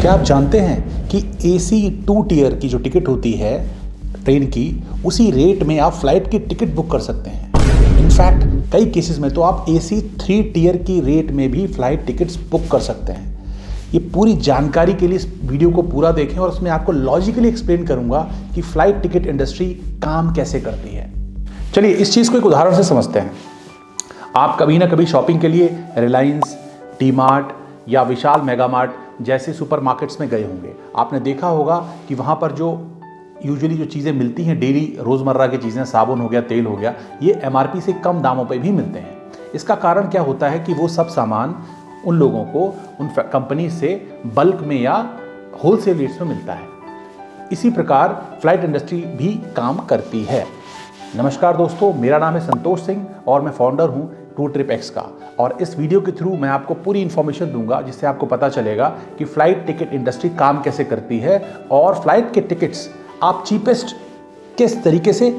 क्या आप जानते हैं कि AC 2 टियर की जो टिकट होती है ट्रेन की, उसी रेट में आप फ्लाइट की टिकट बुक कर सकते हैं। इनफैक्ट कई केसेस में तो आप AC 3 टियर की रेट में भी फ्लाइट टिकट्स बुक कर सकते हैं। ये पूरी जानकारी के लिए इस वीडियो को पूरा देखें और उसमें आपको लॉजिकली एक्सप्लेन करूंगा कि फ्लाइट टिकट इंडस्ट्री काम कैसे करती है। चलिए इस चीज़ को एक उदाहरण से समझते हैं। आप कभी ना कभी शॉपिंग के लिए रिलायंस, डी-मार्ट या विशाल मेगा मार्ट जैसे सुपरमार्केट्स में गए होंगे। आपने देखा होगा कि वहाँ पर जो यूजुअली जो चीज़ें मिलती हैं, डेली रोज़मर्रा की चीज़ें, साबुन हो गया, तेल हो गया, ये MRP से कम दामों पे भी मिलते हैं। इसका कारण क्या होता है कि वो सब सामान उन लोगों को उन कंपनी से बल्क में या होलसेल रेट्स में मिलता है। इसी प्रकार फ्लाइट इंडस्ट्री भी काम करती है। नमस्कार दोस्तों, मेरा नाम है संतोष सिंह और मैं फाउंडर हूँ TrueTripX का। और इस वीडियो के थ्रू मैं आपको पूरी इन्फॉर्मेशन दूंगा जिससे आपको पता चलेगा कि फ्लाइट टिकट इंडस्ट्री काम कैसे करती है और फ्लाइट के टिकट्स आप चीपेस्ट किस तरीके से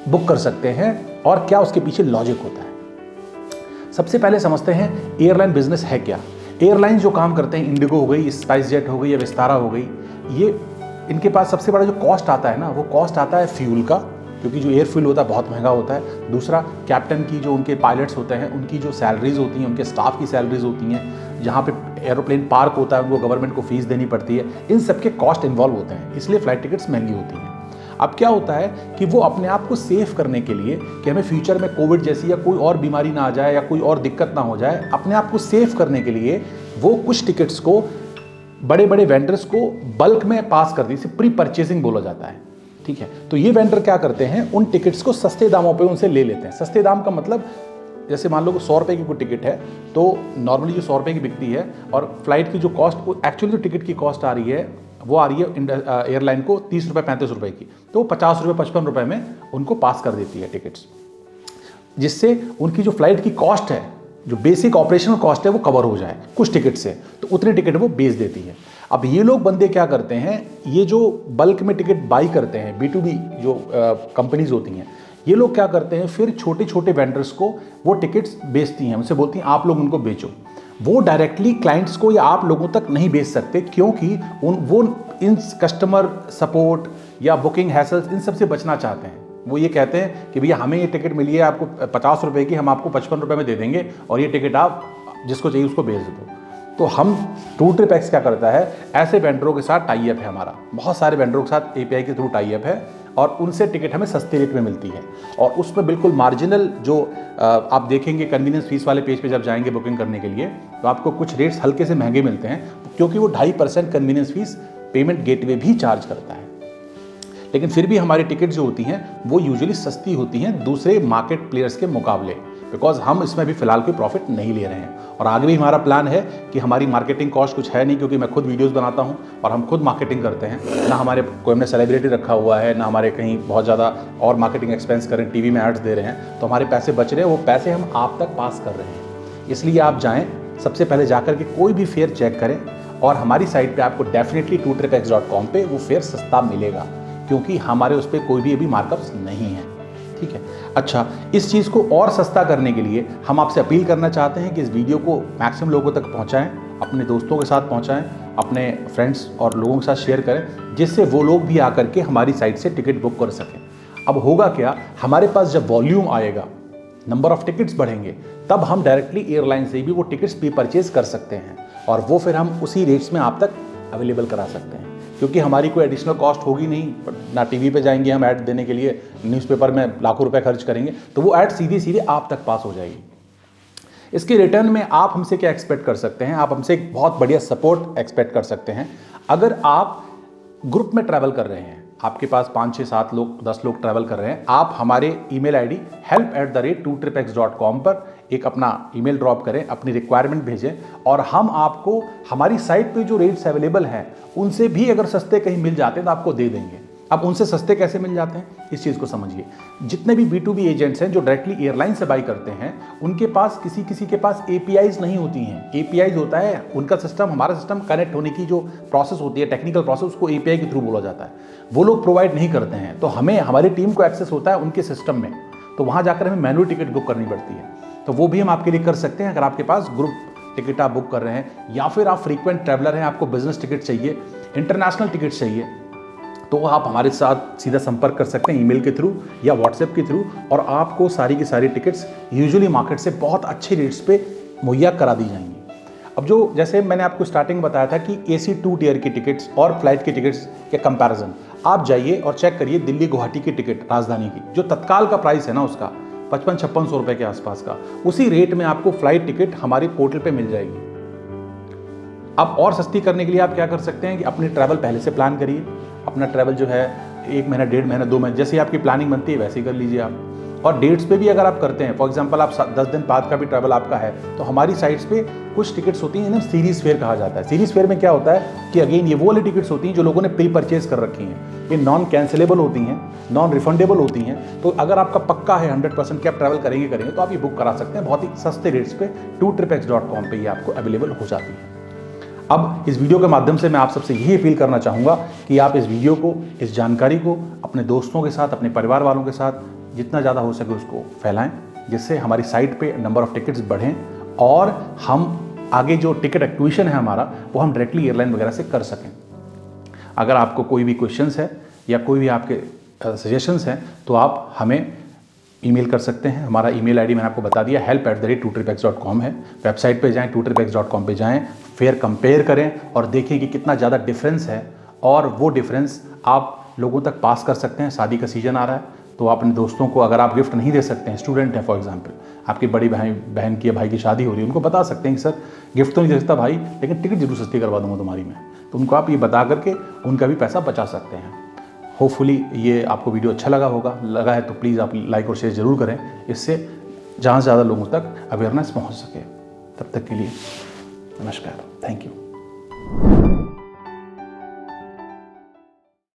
बुक कर सकते हैं और क्या उसके पीछे लॉजिक होता है। सबसे पहले समझते हैं एयरलाइन बिजनेस है क्या। एयरलाइन जो काम करते हैं, इंडिगो हो गई, स्पाइसजेट हो गई या विस्तारा हो गई, ये इनके पास सबसे बड़ा जो कॉस्ट आता है ना, वो कॉस्ट आता है फ्यूल का, क्योंकि जो एयर फ्यूल होता है बहुत महंगा होता है। दूसरा, कैप्टन की जो उनके पायलट्स होते हैं उनकी जो सैलरीज होती हैं, उनके स्टाफ की सैलरीज होती हैं, जहाँ पे एरोप्लेन पार्क होता है उनको गवर्नमेंट को फीस देनी पड़ती है। इन सब के कॉस्ट इन्वॉल्व होते हैं, इसलिए फ्लाइट टिकट्स महंगी होती हैं। अब क्या होता है कि वो अपने आप को सेव करने के लिए कि हमें फ्यूचर में कोविड जैसी या कोई और बीमारी ना आ जाए या कोई और दिक्कत ना हो जाए, अपने आप को सेव करने के लिए वो कुछ टिकट्स को बड़े बड़े वेंडर्स को बल्क में पास कर दी, इसे प्री परचेजिंग बोला जाता है। ठीक है, तो ये वेंडर क्या करते हैं, उन टिकट्स को सस्ते दामों पे उनसे ले लेते हैं। सस्ते दाम का मतलब जैसे मान लो 100 रुपये की कोई टिकट है तो नॉर्मली जो 100 रुपये की बिकती है और फ्लाइट की जो कॉस्ट, एक्चुअली जो टिकट की कॉस्ट आ रही है वो आ रही है एयरलाइन को 30 रुपये 35 रुपये की, तो वो 50 रुपये 55 रुपये में उनको पास कर देती है टिकट्स, जिससे उनकी जो फ्लाइट की कॉस्ट है, जो बेसिक ऑपरेशनल कॉस्ट है, वो कवर हो जाए कुछ टिकट से, तो उतनी टिकट वो बेच देती है। अब ये लोग बंदे क्या करते हैं, ये जो बल्क में टिकट बाई करते हैं, B2B जो कंपनीज होती हैं, ये लोग क्या करते हैं, फिर छोटे छोटे वेंडर्स को वो टिकट्स बेचती हैं, उनसे बोलती हैं आप लोग उनको बेचो। वो डायरेक्टली क्लाइंट्स को या आप लोगों तक नहीं बेच सकते, क्योंकि वो इन कस्टमर सपोर्ट या बुकिंग हैसल्स इन सब से बचना चाहते हैं। वो ये कहते हैं कि भैया हमें ये टिकट मिली है आपको 50 रुपये की, हम आपको 55 रुपये में दे देंगे और ये टिकट आप जिसको चाहिए उसको भेज दो। तो हम TrueTripX क्या करता है, ऐसे वेंडरों के साथ टाई अप है हमारा, बहुत सारे वेंडरों के साथ API के थ्रू टाई अप है और उनसे टिकट हमें सस्ते रेट में मिलती है। और उसमें बिल्कुल मार्जिनल जो आप देखेंगे कन्वीनियंस फीस वाले पेज पे जब जाएंगे बुकिंग करने के लिए, तो आपको कुछ रेट्स हल्के से महंगे मिलते हैं, क्योंकि वो 2.5% कन्वीनियंस फीस पेमेंट गेटवे भी चार्ज करता है। लेकिन फिर भी हमारी टिकट जो होती हैं वो यूजुअली सस्ती होती हैं दूसरे मार्केट प्लेयर्स के मुकाबले, बिकॉज हम इसमें भी फिलहाल कोई प्रॉफिट नहीं ले रहे हैं। और आगे भी हमारा प्लान है कि हमारी मार्केटिंग कॉस्ट कुछ है नहीं, क्योंकि मैं खुद वीडियोस बनाता हूं और हम खुद मार्केटिंग करते हैं। ना हमारे कोई हमने सेलिब्रिटी रखा हुआ है, ना हमारे कहीं बहुत ज़्यादा और मार्केटिंग एक्सपेंस करें, टीवी में एड्स दे रहे हैं, तो हमारे पैसे बच रहे हैं, वो पैसे हम आप तक पास कर रहे हैं। इसलिए आप जाएँ, सबसे पहले जाकर के कोई भी फेयर चेक करें और हमारी साइट पर आपको डेफिनेटली TrueTripX.com पे वो फेयर सस्ता मिलेगा, क्योंकि हमारे उस पर कोई भी अभी मार्कअप्स नहीं है। ठीक है, अच्छा, इस चीज़ को और सस्ता करने के लिए हम आपसे अपील करना चाहते हैं कि इस वीडियो को मैक्सिमम लोगों तक पहुंचाएं, अपने दोस्तों के साथ पहुंचाएं, अपने फ्रेंड्स और लोगों के साथ शेयर करें, जिससे वो लोग भी आकर के हमारी साइट से टिकट बुक कर सकें। अब होगा क्या, हमारे पास जब वॉल्यूम आएगा, नंबर ऑफ टिकट्स बढ़ेंगे, तब हम डायरेक्टली एयरलाइन से भी वो टिकट्स प्री परचेज कर सकते हैं और वो फिर हम उसी रेट्स में आप तक अवेलेबल करा सकते हैं, क्योंकि हमारी कोई एडिशनल कॉस्ट होगी नहीं। ना टीवी पे जाएंगे हम ऐड देने के लिए, न्यूज़पेपर में लाखों रुपए खर्च करेंगे, तो वो ऐड सीधे सीधे आप तक पास हो जाएगी। इसके रिटर्न में आप हमसे क्या एक्सपेक्ट कर सकते हैं, आप हमसे एक बहुत बढ़िया सपोर्ट एक्सपेक्ट कर सकते हैं। अगर आप ग्रुप में ट्रैवल कर रहे हैं, आपके पास 5, 6, 7 लोग, 10 लोग ट्रैवल कर रहे हैं, आप हमारे ईमेल ID help@TrueTripX.com पर एक अपना ईमेल ड्रॉप करें, अपनी रिक्वायरमेंट भेजें और हम आपको हमारी साइट पे जो रेट्स अवेलेबल हैं उनसे भी अगर सस्ते कहीं मिल जाते हैं तो आपको दे देंगे। अब उनसे सस्ते कैसे मिल जाते हैं, इस चीज़ को समझिए। जितने भी B2B एजेंट्स हैं जो डायरेक्टली एयरलाइन से बाई करते हैं, उनके पास किसी के पास APIs नहीं होती हैं। APIs होता है उनका सिस्टम, हमारा सिस्टम कनेक्ट होने की जो प्रोसेस होती है, टेक्निकल प्रोसेस, उसको API के थ्रू बोला जाता है। वो लोग प्रोवाइड नहीं करते हैं, तो हमें, हमारी टीम को एक्सेस होता है उनके सिस्टम में, तो वहाँ जाकर हमें मैनुअल टिकट बुक करनी पड़ती है। तो वो भी हम आपके लिए कर सकते हैं अगर आपके पास ग्रुप टिकट आप बुक कर रहे हैं, या फिर आप फ्रीक्वेंट ट्रैवलर हैं, आपको बिजनेस टिकट चाहिए, इंटरनेशनल टिकट चाहिए, तो आप हमारे साथ सीधा संपर्क कर सकते हैं ईमेल के थ्रू या व्हाट्सएप के थ्रू, और आपको सारी की सारी टिकट्स यूजुअली मार्केट से बहुत अच्छे रेट्स पे मुहैया करा दी जाएंगी। अब जो जैसे मैंने आपको स्टार्टिंग बताया था कि AC 2 टियर की टिकट्स और फ्लाइट की टिकट्स के कंपैरिजन, आप जाइए और चेक करिए दिल्ली गुवाहाटी की टिकट राजधानी की, जो तत्काल का प्राइस है ना उसका 55-5600 रुपये के आसपास का, उसी रेट में आपको फ्लाइट टिकट हमारे पोर्टल पे मिल जाएगी। अब और सस्ती करने के लिए आप क्या कर सकते हैं कि अपनी ट्रैवल पहले से प्लान करिए। अपना ट्रैवल जो है 1 महीना, 1.5 महीना, 2 महीने, जैसे आपकी प्लानिंग बनती है वैसे ही कर लीजिए आप। और डेट्स पे भी अगर आप करते हैं, फॉर एग्जांपल आप 10 दिन बाद का भी ट्रैवल आपका है, तो हमारी साइट्स पे कुछ टिकट्स होती हैं, इन्हें सीरीज फेयर कहा जाता है। सीरीज फेयर में क्या होता है कि अगेन ये वो वाली टिकट्स होती हैं जो लोगों ने प्री परचेज कर रखी हैं, ये नॉन कैंसिलेबल होती हैं, नॉन रिफंडेबल होती हैं। तो अगर आपका पक्का है 100% कि आप ट्रैवल करेंगे तो आप ये बुक करा सकते हैं बहुत ही सस्ते रेट्स पे। ToTripX.com पे ये आपको अवेलेबल हो जाती है। अब इस वीडियो के माध्यम से मैं आप सबसे यही अपील करना चाहूँगा कि आप इस वीडियो को, इस जानकारी को अपने दोस्तों के साथ, अपने परिवार वालों के साथ जितना ज़्यादा हो सके उसको फैलाएं, जिससे हमारी साइट पे नंबर ऑफ टिकट्स बढ़ें और हम आगे जो टिकट एक्विजिशन है हमारा वो हम डायरेक्टली एयरलाइन वगैरह से कर सकें। अगर आपको कोई भी क्वेश्चंस है या कोई भी आपके सजेशंस हैं तो आप हमें ईमेल कर सकते हैं। हमारा ईमेल आईडी मैंने आपको बता दिया, help@2tripx.com है। वेबसाइट पे जाएं, 2tripx.com पे जाएं, फिर कंपेयर करें और देखें कि कितना ज़्यादा डिफरेंस है, और वो डिफरेंस आप लोगों तक पास कर सकते हैं। शादी का सीज़न आ रहा है तो अपने दोस्तों को, अगर आप गिफ्ट नहीं दे सकते हैं, स्टूडेंट है फॉर एग्जांपल, आपकी बड़ी बहन की या भाई की शादी हो रही है, उनको बता सकते हैं कि सर गिफ्ट तो नहीं दे सकता भाई, लेकिन टिकट जरूर सस्ती करवा दूंगा तुम्हारी मैं। तो उनको आप ये बता करके उनका भी पैसा बचा सकते हैं। होपफुली ये आपको वीडियो अच्छा लगा है तो प्लीज़ आप लाइक और शेयर ज़रूर करें, इससे जहाँ से ज़्यादा लोगों तक अवेयरनेस पहुँच सके। तब तक के लिए नमस्कार, थैंक यू।